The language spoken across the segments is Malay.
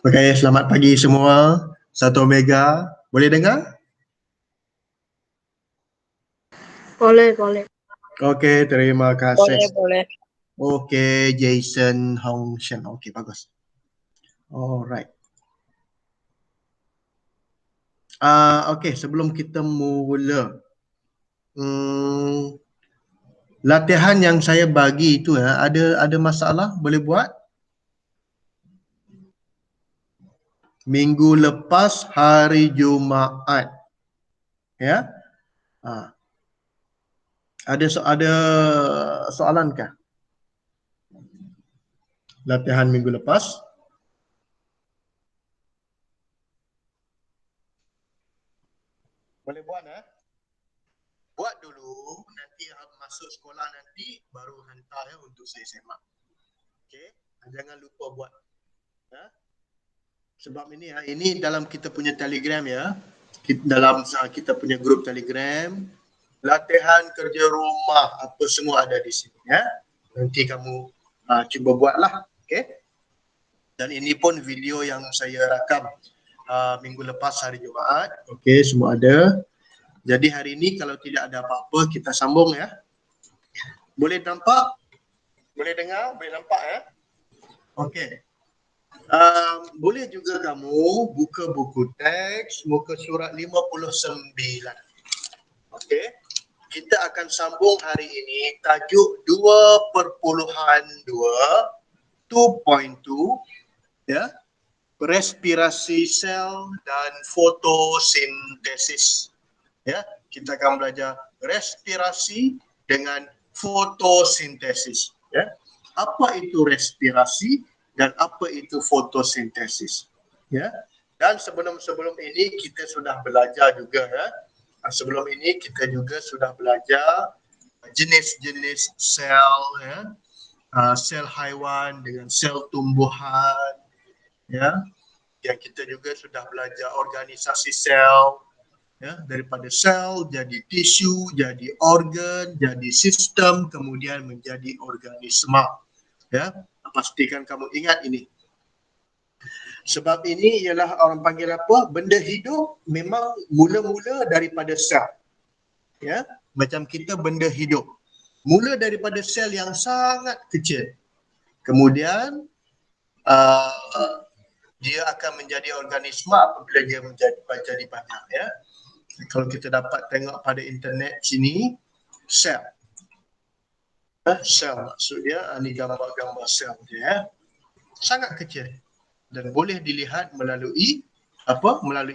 Okay, selamat pagi semua. Satu Omega, boleh dengar? Boleh. Okay, terima kasih. Boleh. Okay, Jason Hong Shen. Okay, bagus. Alright. Okay, sebelum kita mula, latihan yang saya bagi itu ada masalah boleh buat? Minggu lepas hari Jumaat. Ya? Ada soalan kah? Latihan minggu lepas? Boleh buat buat dulu, nanti masuk sekolah nanti baru hantar untuk saya semak. Okey, jangan lupa buat. Sebab ini dalam kita punya Telegram dalam kita punya grup Telegram, latihan kerja rumah apa semua ada di sini Nanti kamu cuba buatlah, okey? Dan ini pun video yang saya rakam minggu lepas hari Jumaat. Okey, semua ada. Jadi hari ini kalau tidak ada apa-apa kita sambung Boleh nampak? Boleh dengar? Boleh nampak Okey. Boleh juga kamu buka buku teks muka surat 59. Okey. Kita akan sambung hari ini tajuk 2.2 2.2 respirasi sel dan fotosintesis. Kita akan belajar respirasi dengan fotosintesis. Apa itu respirasi dan apa itu fotosintesis? Dan sebelum ini kita sudah belajar juga sebelum ini kita juga sudah belajar jenis-jenis sel sel haiwan dengan sel tumbuhan yang kita juga sudah belajar organisasi sel daripada sel jadi tisu, jadi organ, jadi sistem, kemudian menjadi organisma. Pastikan kamu ingat ini. Sebab ini ialah orang panggil apa? Benda hidup memang mula-mula daripada sel. Macam kita benda hidup. Mula daripada sel yang sangat kecil. Kemudian dia akan menjadi organisma apabila dia menjadi banyak Kalau kita dapat tengok pada internet sini, sel. Sel maksudnya ini gambar-gambar sel dia sangat kecil dan boleh dilihat melalui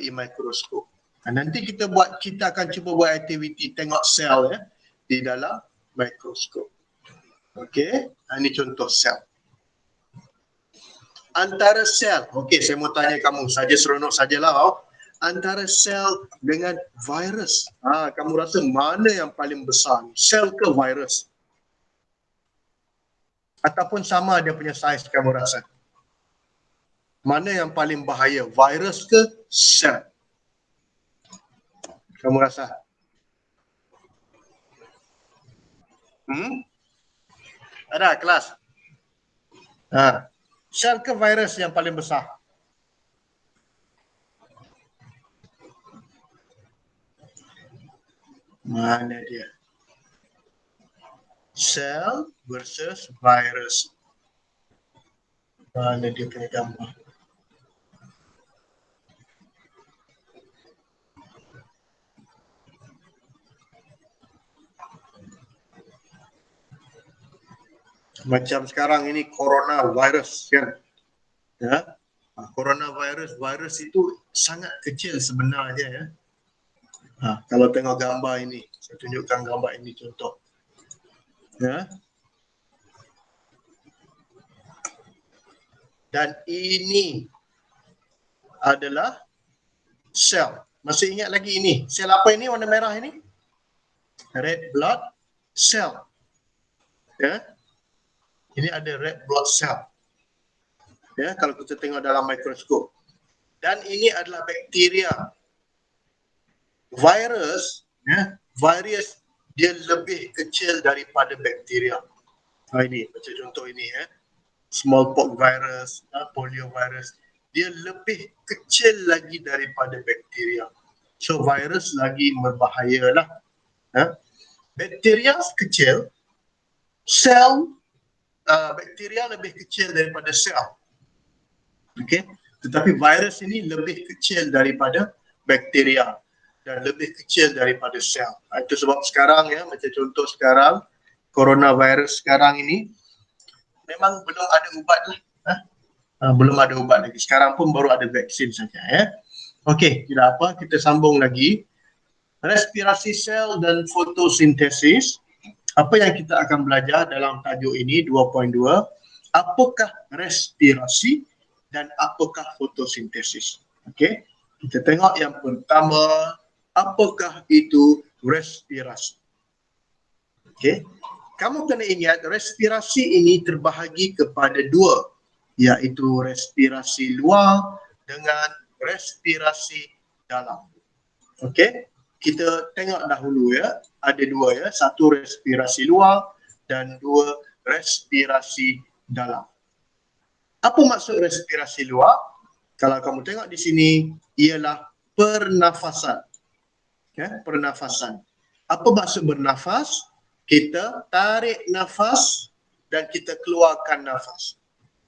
mikroskop. Nanti kita akan cuba buat aktiviti tengok sel di dalam mikroskop. Okey, ini contoh sel. Antara sel, okey saya mau tanya kamu saja seronok sajalah antara sel dengan virus. Kamu rasa mana yang paling besar? Sel ke virus? Ataupun sama dia punya saiz kamu rasa? Mana yang paling bahaya? Virus ke sel? Kamu rasa? Ada kelas? Sel ke virus yang paling besar? Mana dia? Sel versus virus. Mana dia punya gambar? Macam sekarang ini coronavirus kan? Coronavirus itu sangat kecil sebenarnya kalau tengok gambar ini, saya tunjukkan gambar ini contoh. Dan ini adalah sel. Masih ingat lagi ini? Sel apa ini warna merah ini? Red blood cell. Ini ada red blood cell. Kalau kita tengok dalam mikroskop. Dan ini adalah bakteria. Virus dia lebih kecil daripada bakteria. Ini macam contoh ini smallpox virus, polio virus. dia lebih kecil lagi daripada bakteria. So virus lagi berbahaya lah. Bakteria kecil, sel bakteria lebih kecil daripada sel. Okey, tetapi virus ini lebih kecil daripada bakteria dan lebih kecil daripada sel. Itu sebab sekarang ya, macam contoh sekarang coronavirus sekarang ini memang belum ada ubat lah. Belum ada ubat lagi. Sekarang pun baru ada vaksin saja ya. Okey, tidak apa, kita sambung lagi. Respirasi sel dan fotosintesis. Apa yang kita akan belajar dalam tajuk ini 2.2, apakah respirasi dan apakah fotosintesis. Okey, kita tengok yang pertama, apakah itu respirasi. Okey, kamu kena ingat respirasi ini terbahagi kepada dua, iaitu respirasi luar dengan respirasi dalam. Okey, kita tengok dahulu ya, ada dua ya, satu respirasi luar dan dua respirasi dalam. Apa maksud respirasi luar? Kalau kamu tengok di sini, ialah pernafasan. Ya, pernafasan. Apa maksud bernafas? Kita tarik nafas dan kita keluarkan nafas.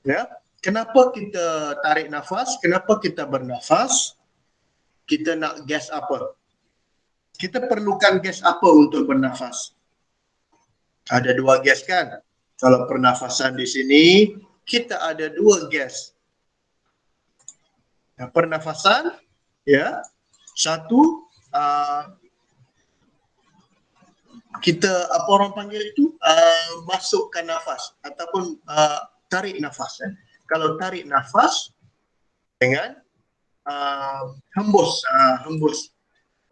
Ya, kenapa kita tarik nafas? Kenapa kita bernafas? Kita nak gas apa? Kita perlukan gas apa untuk bernafas? Ada dua gas kan? Kalau pernafasan di sini, kita ada dua gas. Pernafasan, ya, satu kita apa orang panggil itu masukkan nafas ataupun tarik nafas. Kalau tarik nafas dengan hembus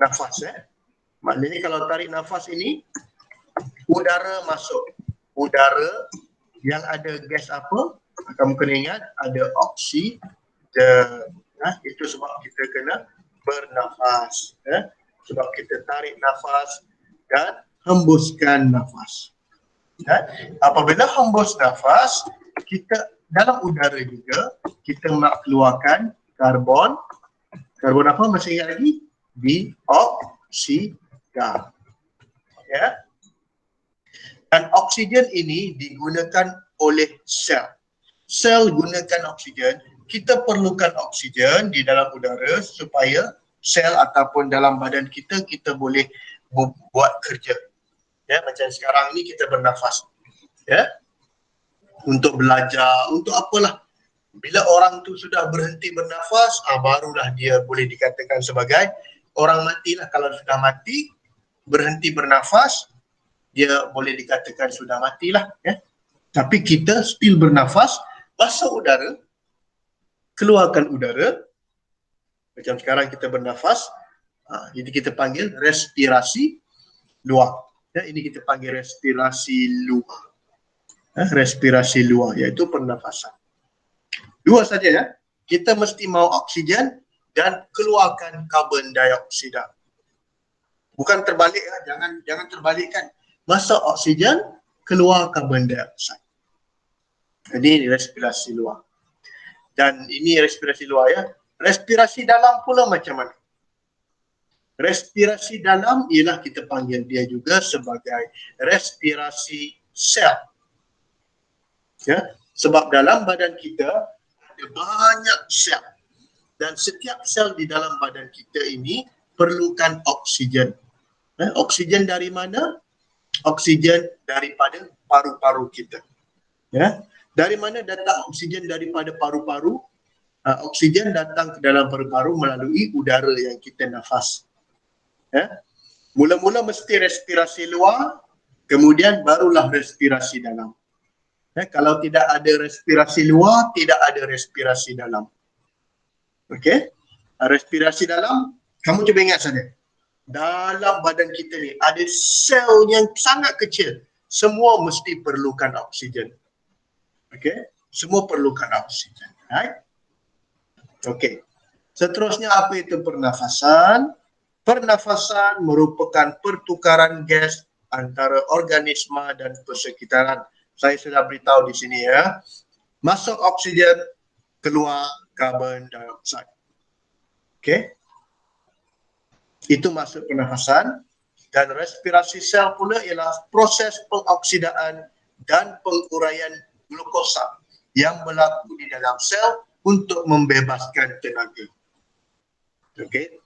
nafas. Maknanya kalau tarik nafas ini udara masuk. Udara yang ada gas apa? Kamu kena ingat ada oksigen. Itu sebab kita kena bernafas. Sebab kita tarik nafas dan hembuskan nafas. Apabila hembus nafas, kita dalam udara juga kita nak keluarkan karbon. Karbon apa? Masih ingat lagi? Dioksida. Ya. Dan oksigen ini digunakan oleh sel. Sel gunakan oksigen. Kita perlukan oksigen di dalam udara supaya sel ataupun dalam badan kita boleh buat kerja. Ya, macam sekarang ni kita bernafas. Ya. Untuk belajar, untuk apalah. Bila orang tu sudah berhenti bernafas, barulah dia boleh dikatakan sebagai orang matilah. Kalau sudah mati, berhenti bernafas, dia boleh dikatakan sudah matilah. Ya. Tapi kita still bernafas, masuk udara, keluarkan udara. Macam sekarang kita bernafas, jadi kita panggil respirasi luar. Ya, ini kita panggil respirasi luar. Respirasi luar, iaitu pernafasan. Dua saja ya. Kita mesti mau oksigen dan keluarkan karbon dioksida. Bukan terbalik ya, jangan terbalikkan. Masuk oksigen, keluar karbon dioksida. Ini respirasi luar. Dan ini respirasi luar ya. Respirasi dalam pula macam mana? Respirasi dalam ialah kita panggil dia juga sebagai respirasi sel. Ya, sebab dalam badan kita ada banyak sel. Dan setiap sel di dalam badan kita ini perlukan oksigen. Oksigen dari mana? Oksigen daripada paru-paru kita. Ya. Dari mana datang oksigen daripada paru-paru? Oksigen datang ke dalam paru-paru melalui udara yang kita nafas. Ya. Mula-mula mesti respirasi luar, kemudian barulah respirasi dalam. Ya, kalau tidak ada respirasi luar, tidak ada respirasi dalam. Okey? Respirasi dalam, kamu cuba ingat saja. Dalam badan kita ni ada sel yang sangat kecil. Semua mesti perlukan oksigen. Okey? Semua perlukan oksigen. Right? Okey. Seterusnya apa itu pernafasan? Pernafasan merupakan pertukaran gas antara organisma dan persekitaran. Saya sudah beritahu di sini ya. Masuk oksigen, keluar karbon dioksida. Okey. Itu maksud pernafasan. Dan respirasi sel pula ialah proses pengoksidaan dan penguraian glukosa yang berlaku di dalam sel untuk membebaskan tenaga. Okey.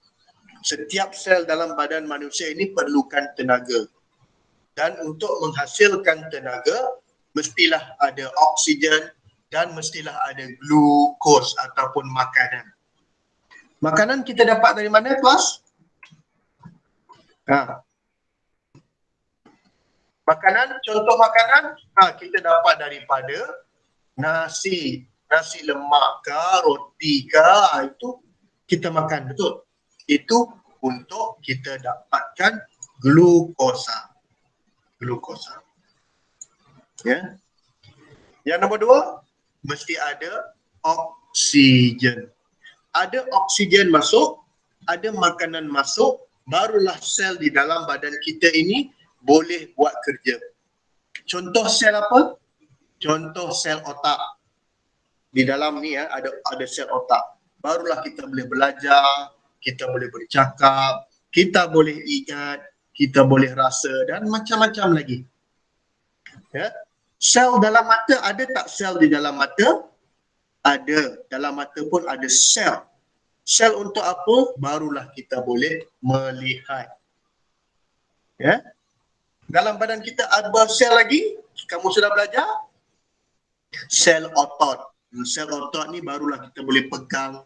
Setiap sel dalam badan manusia ini perlukan tenaga. Dan untuk menghasilkan tenaga, mestilah ada oksigen dan mestilah ada glukos ataupun makanan. Makanan kita dapat dari mana, kelas? Makanan, contoh makanan, kita dapat daripada nasi lemak ke, roti ke, itu kita makan, betul? Itu untuk kita dapatkan glukosa. Ya. Yang nombor 2, mesti ada oksigen. Ada oksigen masuk, ada makanan masuk, barulah sel di dalam badan kita ini boleh buat kerja. Contoh sel apa? Contoh sel otak. Di dalam ni ada sel otak. Barulah kita boleh belajar, kita boleh bercakap, kita boleh ingat, kita boleh rasa dan macam-macam lagi. Ya. Sel dalam mata, ada tak sel di dalam mata? Ada. Dalam mata pun ada sel. Sel untuk apa? Barulah kita boleh melihat. Ya. Dalam badan kita ada sel lagi? Kamu sudah belajar? Sel otot. Sel otot ni barulah kita boleh pegang,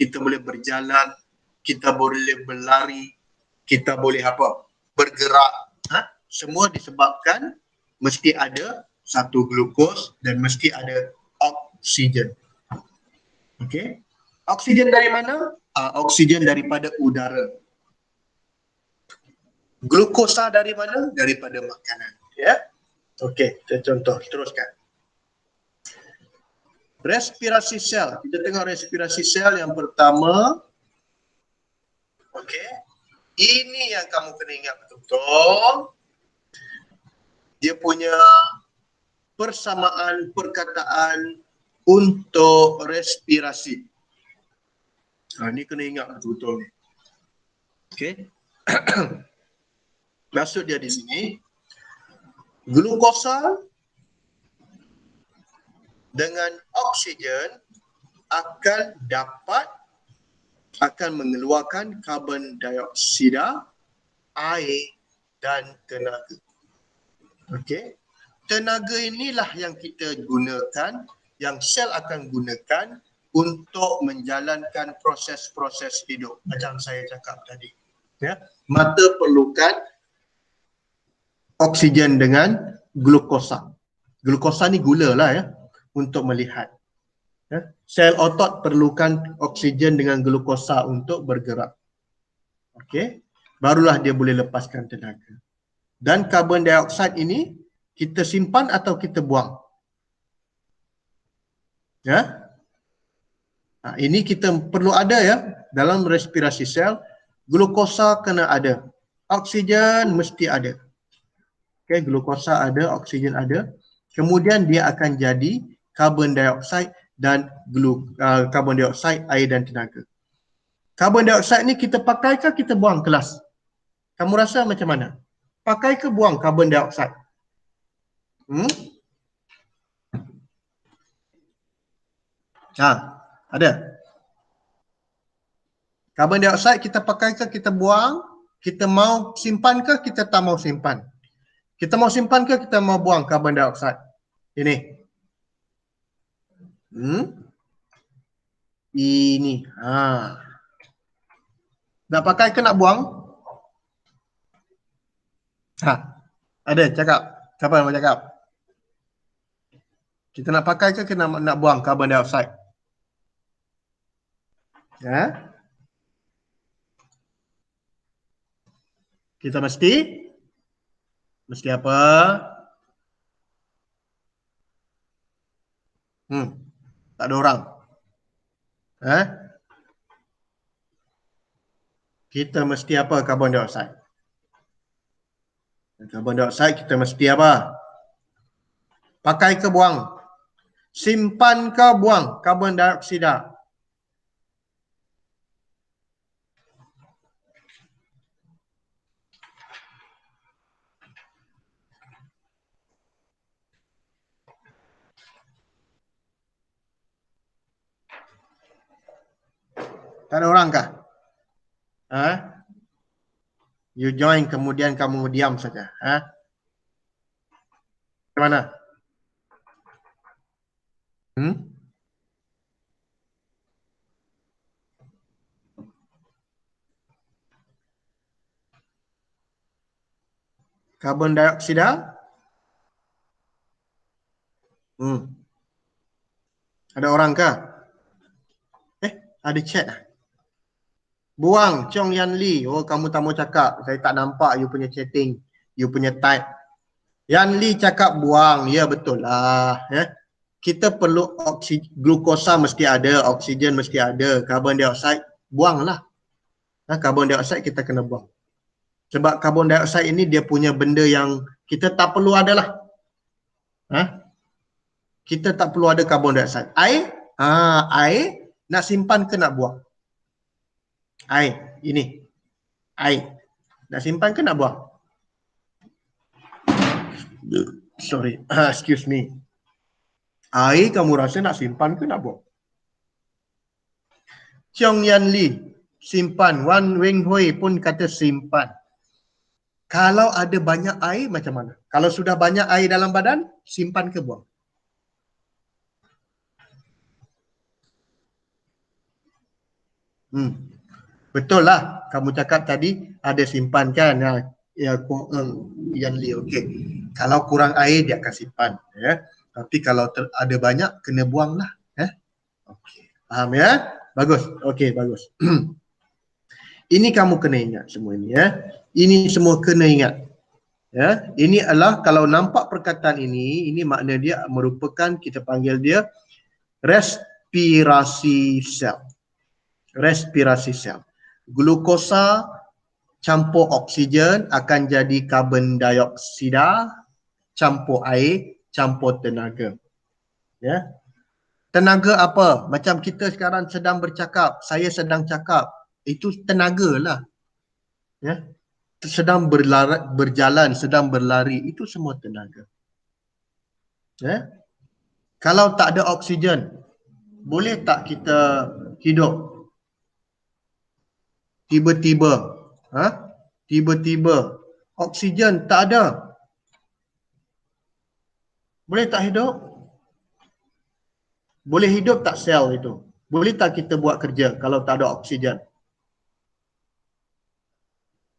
kita boleh berjalan, kita boleh berlari, kita boleh apa? Bergerak. Semua disebabkan mesti ada satu glukos dan mesti ada oksigen. Okey. Oksigen dari mana? Oksigen daripada udara. Glukosa dari mana? Daripada makanan. Ya. Okey, kita contoh, teruskan. Respirasi sel. Kita tengok respirasi sel yang pertama. Okey. Ini yang kamu kena ingat betul-betul. Dia punya persamaan perkataan untuk respirasi. Ini kena ingat betul-betul ni. Okey. Maksud dia di sini, glukosa dengan oksigen akan mengeluarkan karbon dioksida, air dan tenaga. Okey. Tenaga inilah yang kita gunakan, yang sel akan gunakan untuk menjalankan proses-proses hidup. Macam saya cakap tadi. Ya. Mata perlukan oksigen dengan glukosa. Glukosa ni gula lah ya, untuk melihat. Ya. Sel otot perlukan oksigen dengan glukosa untuk bergerak. Okey. Barulah dia boleh lepaskan tenaga. Dan karbon dioksida ini kita simpan atau kita buang? Ya. Ini kita perlu ada ya dalam respirasi sel. Glukosa kena ada. Oksigen mesti ada. Okay, glukosa ada, oksigen ada. Kemudian dia akan jadi karbon dioksida dan karbon dioksida, air dan tenaga. Karbon dioksida ni kita pakai ke kita buang, kelas? Kamu rasa macam mana? Pakai ke buang karbon dioksida? Ada. Karbon dioksida kita pakai ke kita buang? Kita mau simpan ke kita tak mau simpan? Kita mau simpan ke kita mau buang karbon dioksida? Ini. Ini. Nak pakai ke nak buang? Ada cakap. Siapa yang mau cakap? Kita nak pakai ke kita nak buang karbon dioksida? Ya. Kita mesti apa? Tak ada orang. Kita mesti apa karbon dioksida? Karbon dioksida kita mesti apa? Pakai ke buang? Simpan ke buang karbon dioksida? Tak ada orang kah? Ha? You join kemudian kamu diam saja. Ha? Mana? Hmm? Karbon dioksida? Ada orang kah? Ada chat ah? Buang Chong Yan Lee. Oh, kamu tak mau cakap. Saya tak nampak you punya chatting. You punya type. Yan Lee cakap buang. Ya, betul lah. Kita perlu glukosa mesti ada, oksigen mesti ada, karbon dioksida buanglah. Karbon dioksida kita kena buang. Sebab karbon dioksida ini dia punya benda yang kita tak perlu ada lah. Kita tak perlu ada karbon dioksida. Air? Air nak simpan ke nak buang? Air, ini. Air. Nak simpan ke nak buang? Sorry, excuse me. Air kamu rasa nak simpan ke nak buang? Chong Yan Lee, simpan. Wan Weng Hui pun kata simpan. Kalau ada banyak air macam mana? Kalau sudah banyak air dalam badan, simpan ke buang? Betul lah. Kamu cakap tadi ada simpan kan? Yan Lee, okey. Kalau kurang air dia akan simpan. Ya. Tapi kalau ada banyak, kena buang lah. Okey. Faham ya? Bagus. Okey, bagus. Ini kamu kena ingat semua ini ya. Ini semua kena ingat. Ya, ini adalah kalau nampak perkataan ini makna dia merupakan kita panggil dia respirasi sel. Respirasi sel. Glukosa campur oksigen akan jadi karbon dioksida, campur air, campur tenaga. Ya. Tenaga apa? Macam kita sekarang sedang bercakap, saya sedang cakap, itu tenaga lah. Ya. Sedang berjalan, sedang berlari, itu semua tenaga. Ya. Kalau tak ada oksigen, boleh tak kita hidup? Tiba-tiba, tiba-tiba oksigen tak ada, boleh tak hidup? Boleh hidup tak sel itu? Boleh tak kita buat kerja kalau tak ada oksigen?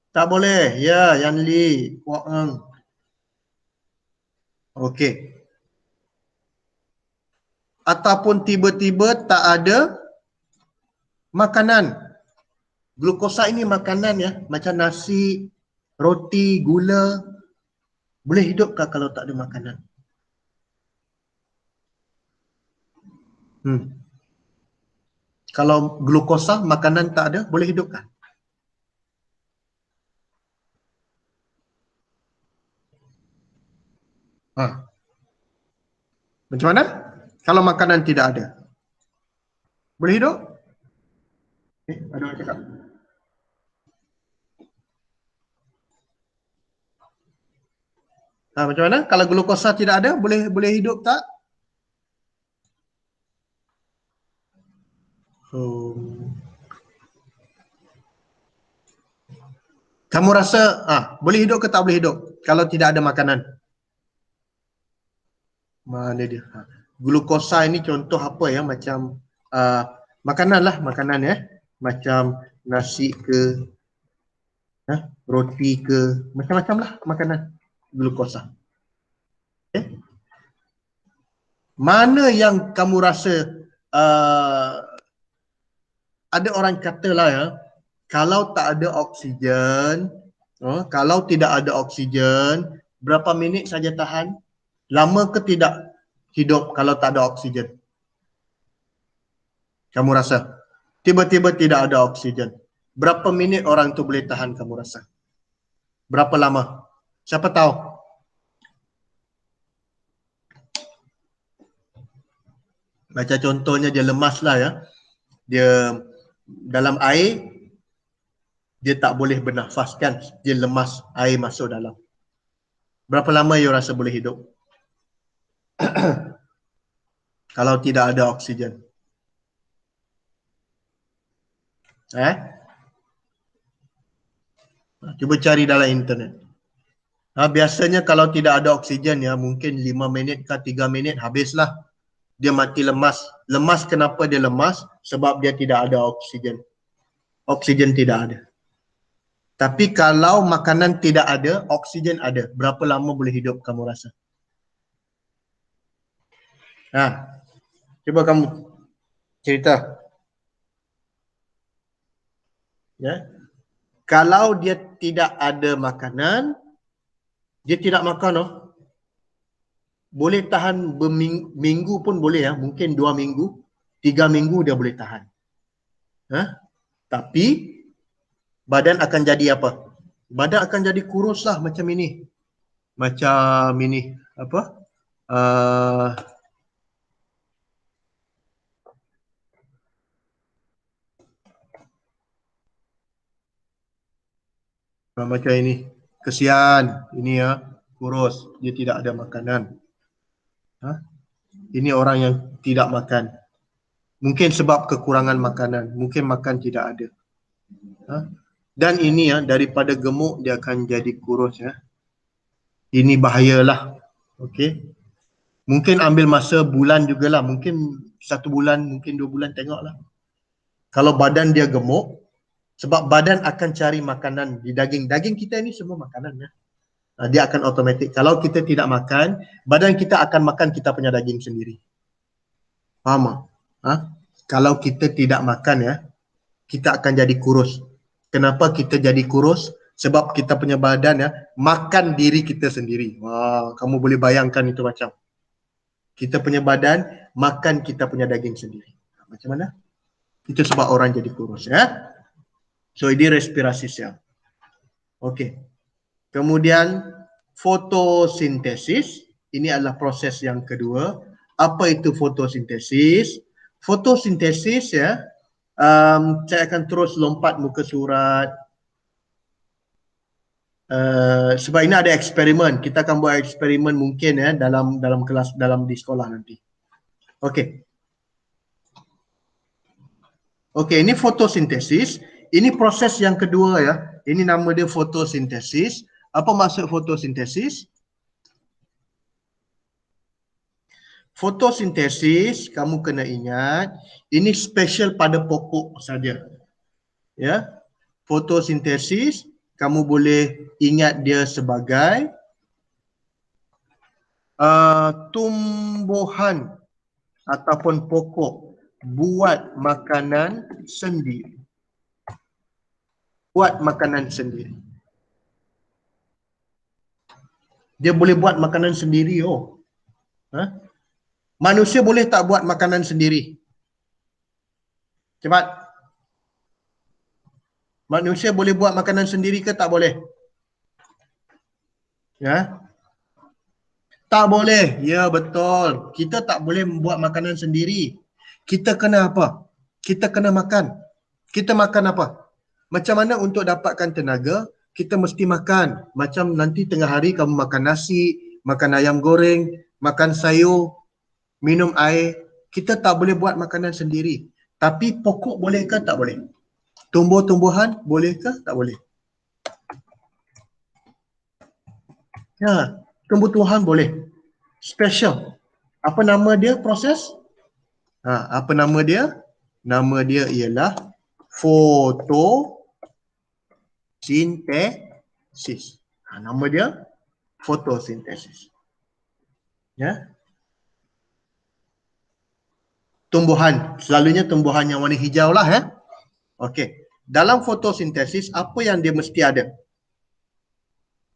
Tak boleh. Ya, Yan Lee, Kwok Eng. Okey. Ataupun tiba-tiba tak ada makanan. Glukosa ini makanan ya, macam nasi, roti, gula. Boleh hidupkah kalau tak ada makanan? Kalau glukosa makanan tak ada, boleh hidupkah? Macam mana? Kalau makanan tidak ada, boleh hidup? Ada orang cakap. Macam mana? Kalau glukosa tidak ada, boleh hidup tak? Kamu rasa boleh hidup ke tak boleh hidup kalau tidak ada makanan? Mana dia? Glukosa ini contoh apa ya? Macam makanan lah, makanan ya. Macam nasi ke, roti ke, macam-macam lah makanan glukosa. Okay. Mana yang kamu rasa ada orang katalah ya, kalau tak ada oksigen, kalau tidak ada oksigen, berapa minit saja tahan? Lama ke tidak hidup kalau tak ada oksigen? Kamu rasa? Tiba-tiba tidak ada oksigen. Berapa minit orang tu boleh tahan kamu rasa? Berapa lama? Siapa tahu? Macam contohnya dia lemas lah ya. Dia dalam air, dia tak boleh bernafas kan. Dia lemas, air masuk dalam. Berapa lama you rasa boleh hidup? Kalau tidak ada oksigen. Cuba cari dalam internet. Biasanya kalau tidak ada oksigen ya, mungkin 5 minit ke 3 minit habislah. Dia mati lemas. Lemas kenapa dia lemas? Sebab dia tidak ada oksigen. Oksigen tidak ada. Tapi kalau makanan tidak ada, oksigen ada. Berapa lama boleh hidup kamu rasa? Cuba kamu cerita. Ya. Kalau dia tidak ada makanan, dia tidak makan boleh tahan berminggu pun boleh ya, mungkin 2 minggu, 3 minggu dia boleh tahan. Tapi badan akan jadi apa? Badan akan jadi kurus lah macam ini. Macam ini apa? Macam ini. Kesian, ini ya, kurus, dia tidak ada makanan. Ini orang yang tidak makan. Mungkin sebab kekurangan makanan, mungkin makan tidak ada. Dan ini ya, daripada gemuk dia akan jadi kurus ya. Ini bahayalah. Okey. Mungkin ambil masa bulan jugalah, mungkin 1 bulan, mungkin 2 bulan, tengoklah. Kalau badan dia gemuk, sebab badan akan cari makanan di daging. Daging kita ni semua makanan ya. Dia akan automatik. Kalau kita tidak makan, badan kita akan makan kita punya daging sendiri. Faham tak? Kalau kita tidak makan ya, kita akan jadi kurus. Kenapa kita jadi kurus? Sebab kita punya badan ya, makan diri kita sendiri. Wah, kamu boleh bayangkan itu macam. Kita punya badan, makan kita punya daging sendiri. Macam mana? Itu sebab orang jadi kurus ya. So, ini respirasi sel. Okey. Kemudian fotosintesis, ini adalah proses yang kedua. Apa itu fotosintesis? Fotosintesis ya, saya akan terus lompat muka surat. Sebab ini ada eksperimen. Kita akan buat eksperimen mungkin ya dalam kelas, di sekolah nanti. Okey. Okey, ini fotosintesis. Ini proses yang kedua ya. Ini nama dia fotosintesis. Apa maksud fotosintesis? Fotosintesis, kamu kena ingat, ini special pada pokok saja. Ya. Fotosintesis, kamu boleh ingat dia sebagai tumbuhan ataupun pokok buat makanan sendiri. Buat makanan sendiri. Dia boleh buat makanan sendiri Manusia boleh tak buat makanan sendiri? Cepat. Manusia boleh buat makanan sendiri ke tak boleh? Ya. Tak boleh. Ya, betul. Kita tak boleh membuat makanan sendiri. Kita kena apa? Kita kena makan. Kita makan apa? Macam mana untuk dapatkan tenaga? Kita mesti makan. Macam nanti tengah hari kamu makan nasi, makan ayam goreng, makan sayur, minum air. Kita tak boleh buat makanan sendiri. Tapi pokok boleh ke tak boleh? Tumbuh-tumbuhan boleh ke tak boleh? Ya, tumbuh-tumbuhan boleh. Special. Apa nama dia proses? Apa nama dia? Nama dia ialah fotosintesis. Nama dia fotosintesis. Ya. Tumbuhan, selalunya tumbuhan yang warna hijau lah ya. Okey. Dalam fotosintesis, apa yang dia mesti ada?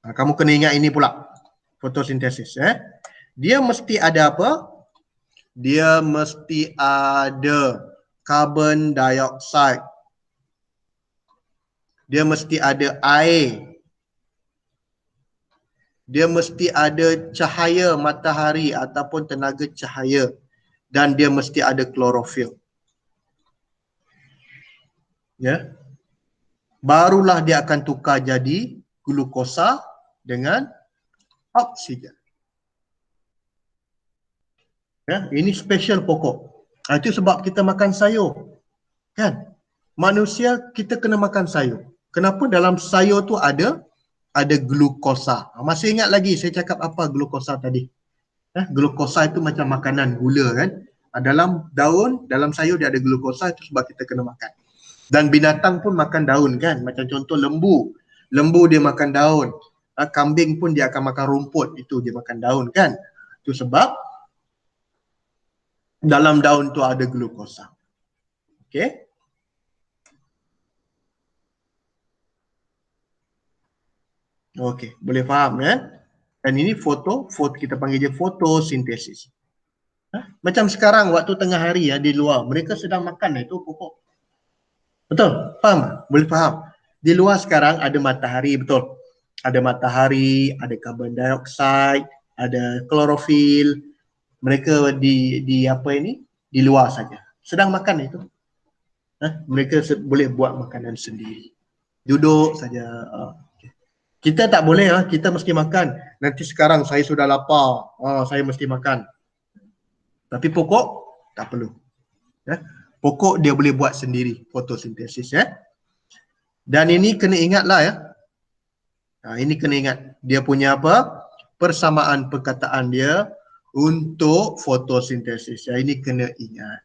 Kamu kena ingat ini pula. Fotosintesis dia mesti ada apa? Dia mesti ada carbon dioxide. Dia mesti ada air. Dia mesti ada cahaya matahari ataupun tenaga cahaya. dan dia mesti ada klorofil. Ya. Barulah dia akan tukar jadi glukosa dengan oksigen. Ya, ini special pokok. Itu sebab kita makan sayur. Kan? Manusia kita kena makan sayur. Kenapa? Dalam sayur tu ada glukosa. Masih ingat lagi saya cakap apa glukosa tadi? Glukosa itu macam makanan, gula kan. Dalam daun, dalam sayur dia ada glukosa, itu sebab kita kena makan. Dan binatang pun makan daun kan. Macam contoh lembu. Lembu dia makan daun. Kambing pun dia akan makan rumput. Itu dia makan daun kan. Itu sebab dalam daun tu ada glukosa. Okey. Okey, boleh faham ya? Dan ini foto kita panggil dia fotosintesis. Macam sekarang waktu tengah hari ya di luar, mereka sedang makan itu pokok. Betul? Faham? Boleh faham? Di luar sekarang ada matahari, betul? Ada matahari, ada karbon dioksida, ada klorofil. Mereka di apa ini? Di luar saja. Sedang makan itu. Mereka boleh buat makanan sendiri. Duduk saja. Kita tak boleh, kita mesti makan. Nanti sekarang saya sudah lapar, saya mesti makan. Tapi pokok tak perlu. Pokok dia boleh buat sendiri fotosintesis ya. Dan ini kena ingatlah ya. Ini kena ingat. Dia punya apa? Persamaan perkataan dia untuk fotosintesis. Ya, ini kena ingat.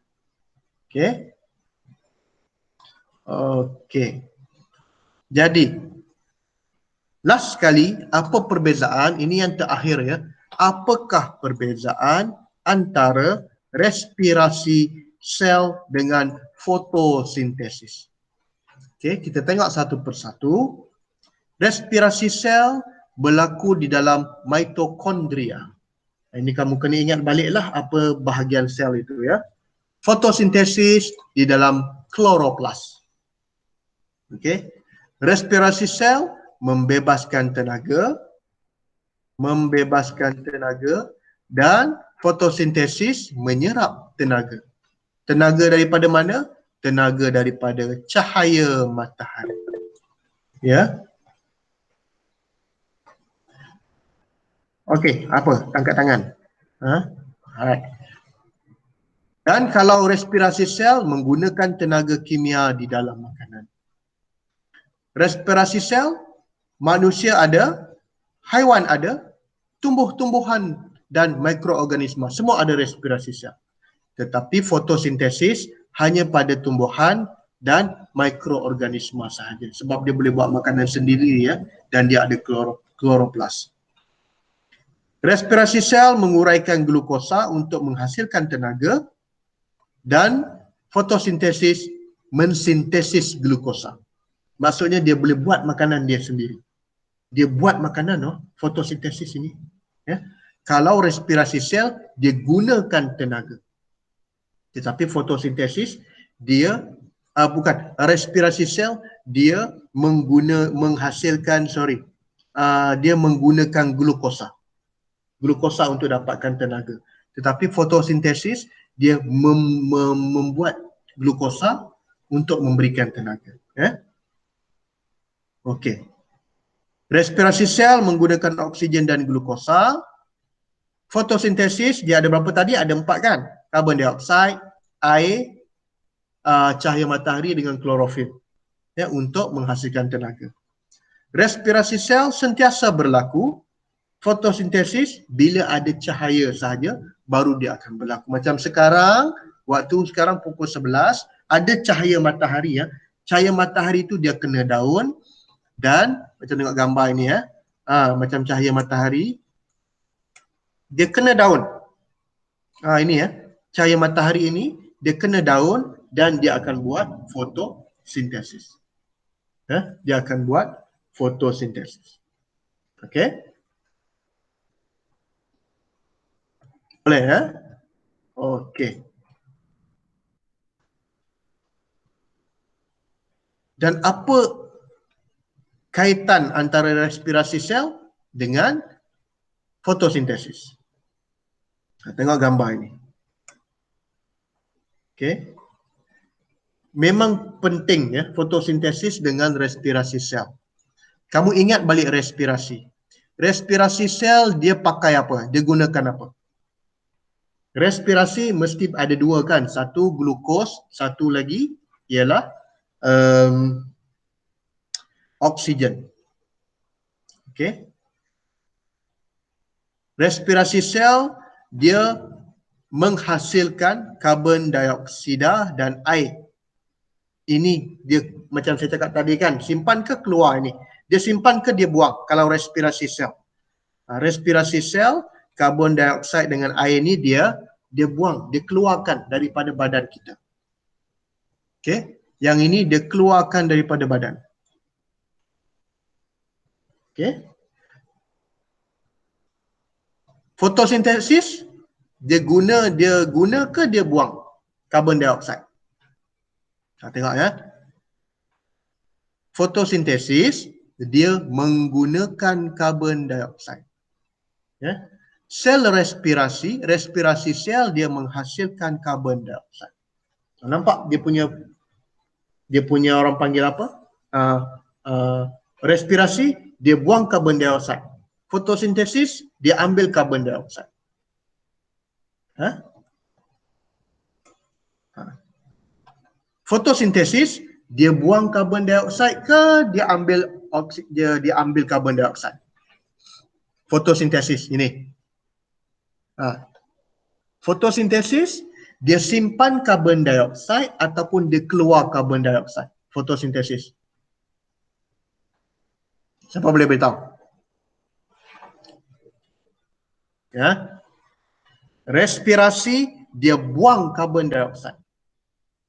Okey. Okey. Jadi last sekali, apa perbezaan? Ini yang terakhir ya. Apakah perbezaan antara respirasi sel dengan fotosintesis? Okey, kita tengok satu persatu. Respirasi sel berlaku di dalam mitokondria. Ini kamu kena ingat baliklah apa bahagian sel itu ya. Fotosintesis di dalam kloroplas. Okey. Respirasi sel membebaskan tenaga dan fotosintesis menyerap tenaga. Tenaga daripada mana? Tenaga daripada cahaya matahari. Ya. Okey, apa? Angkat tangan. Alright. Dan kalau respirasi sel menggunakan tenaga kimia di dalam makanan. Respirasi sel, manusia ada, haiwan ada, tumbuh-tumbuhan dan mikroorganisma semua ada respirasi sel. Tetapi fotosintesis hanya pada tumbuhan dan mikroorganisma sahaja. Sebab dia boleh buat makanan sendiri ya, dan dia ada kloroplas. Respirasi sel menguraikan glukosa untuk menghasilkan tenaga dan fotosintesis mensintesis glukosa. Maksudnya dia boleh buat makanan dia sendiri. Dia buat makanan fotosintesis ini. Ya. Kalau respirasi sel dia gunakan tenaga. Tetapi fotosintesis dia respirasi sel dia dia menggunakan glukosa. Glukosa untuk dapatkan tenaga. Tetapi fotosintesis dia membuat glukosa untuk memberikan tenaga. Ya? Okey. Respirasi sel menggunakan oksigen dan glukosa. Fotosintesis dia ada berapa tadi? Ada 4 kan? Karbon dioksida, air, cahaya matahari dengan klorofil. Ya, untuk menghasilkan tenaga. Respirasi sel sentiasa berlaku. Fotosintesis bila ada cahaya sahaja baru dia akan berlaku. Macam sekarang, waktu sekarang pukul 11 ada cahaya matahari ya. Cahaya matahari itu dia kena daun dan macam tengok gambar ini ya. Macam cahaya matahari dia kena daun. Ini ya. Cahaya matahari ini dia kena daun dan dia akan buat fotosintesis. Dia akan buat fotosintesis. Okey? Boleh ya? Okey. Dan apa kaitan antara respirasi sel dengan fotosintesis? Tengok gambar ini. Okey. Memang penting ya fotosintesis dengan respirasi sel. Kamu ingat balik respirasi. Respirasi sel dia pakai apa? Dia gunakan apa? Respirasi mesti ada dua kan? Satu glukos, satu lagi ialah oksigen. Okey. Respirasi sel dia menghasilkan karbon dioksida dan air. Ini dia macam saya cakap tadi kan, simpan ke keluar ini? Dia simpan ke dia buang kalau respirasi sel. Respirasi sel, karbon dioksida dengan air ini dia buang, dia keluarkan daripada badan kita. Okey, yang ini dia keluarkan daripada badan. Okey. Fotosintesis dia guna ke dia buang karbon dioksida. Tengok ya. Fotosintesis dia menggunakan karbon dioksida. Ya. Sel respirasi sel dia menghasilkan karbon dioksida. Nampak dia punya orang panggil apa? Respirasi dia buang karbon dioksida. Fotosintesis dia ambil karbon dioksida. Fotosintesis dia buang karbon dioksida ke dia ambil karbon dioksida. Fotosintesis ini. Fotosintesis dia simpan karbon dioksida ataupun dia keluar karbon dioksida. Fotosintesis. Siapa boleh beritahu? Ya. Respirasi dia buang karbon dioksida.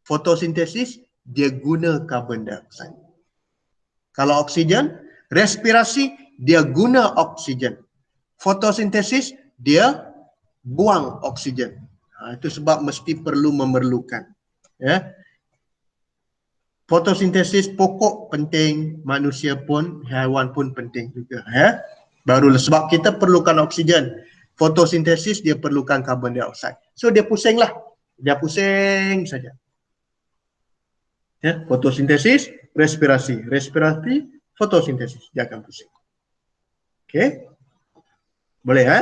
Fotosintesis dia guna karbon dioksida. Kalau oksigen, respirasi dia guna oksigen. Fotosintesis dia buang oksigen. Itu sebab mesti memerlukan. Ya. Fotosintesis pokok penting, manusia pun, haiwan pun penting juga. Ya. Baru sebab kita perlukan oksigen. Fotosintesis dia perlukan karbon dioksida. So dia pusinglah. Dia pusing saja. Ya, fotosintesis, respirasi, fotosintesis, dia akan pusing. Okey. Boleh ya?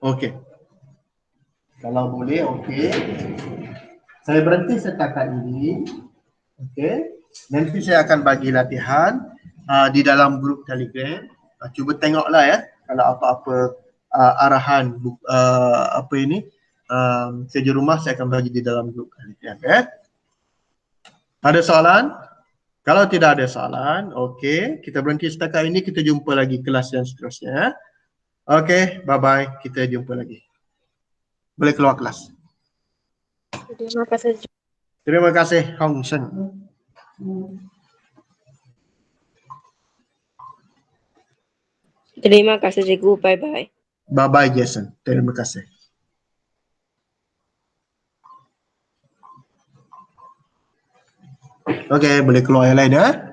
Okey. Kalau boleh, okey. Saya berhenti setakat ini. Okey. Nanti saya akan bagi latihan di dalam grup Telegram. Cuba tengoklah ya kalau apa-apa arahan apa ini kerja rumah saya akan bagi di dalam grup Telegram ya. Ada soalan? Kalau tidak ada soalan, okey, kita berhenti setakat ini, kita jumpa lagi kelas yang seterusnya. Okey, bye-bye, kita jumpa lagi. Boleh keluar kelas. Terima kasih. Terima kasih, Hong Shen. Terima kasih cikgu. Bye-bye. Bye-bye, Jason. Terima kasih. Okey, boleh keluar yang lain ya.